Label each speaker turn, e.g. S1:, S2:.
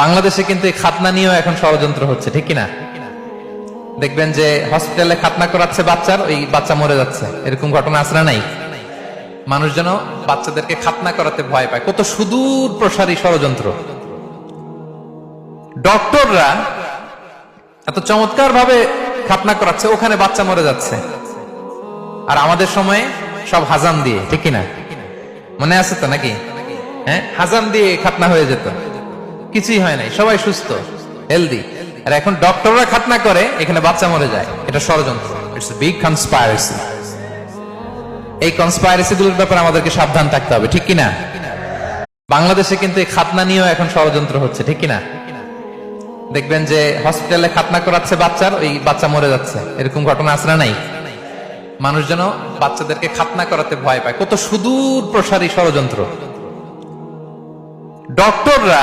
S1: বাংলাদেশে কিন্তু এই খাতনা নিয়েও এখন ষড়যন্ত্র হচ্ছে, ঠিক কিনা? দেখবেন যে হসপিটালে খাতনা করাচ্ছে বাচ্চার, ওই বাচ্চা মরে যাচ্ছে, এরকম ঘটনা আছে না নাই? মানুষ যেন বাচ্চাদেরকে খাতনা করাতে ভয় পায়। কত সুদূর প্রসারী ষড়যন্ত্র। ডক্টররা এত চমৎকার ভাবে খাতনা করাচ্ছে, ওখানে বাচ্চা মরে যাচ্ছে। আর আমাদের সময়ে সব হাজাম দিয়ে, ঠিক কিনা? মনে আছে তো নাকি? হ্যাঁ, হাজাম দিয়ে খাতনা হয়ে যেত, কিছুই হয় নাই, সবাই সুস্থ হেলদি। আর এখন ডক্টররা খাতনা করে, এখানে বাচ্চা মরে যায়। এটা ষড়যন্ত্র, ইটস বিগ কনস্পাইরেসি। এই কনস্পাইরেসি গুলোর ব্যাপারে আমাদেরকে সাবধান থাকতে হবে, ঠিক কিনা? বাংলাদেশে কিন্তু এই খাতনা নিয়েও এখন ষড়যন্ত্র হচ্ছে, ঠিক কিনা? দেখবেন যে হসপিটালে খাতনা করাচ্ছে বাচ্চার, ওই বাচ্চা মরে যাচ্ছে, এরকম ঘটনা আছে না নাই? মানুষ যেন বাচ্চাদেরকে খাতনা করাতে ভয় পায়। কত সুদূর প্রসারী ষড়যন্ত্র। ডক্টররা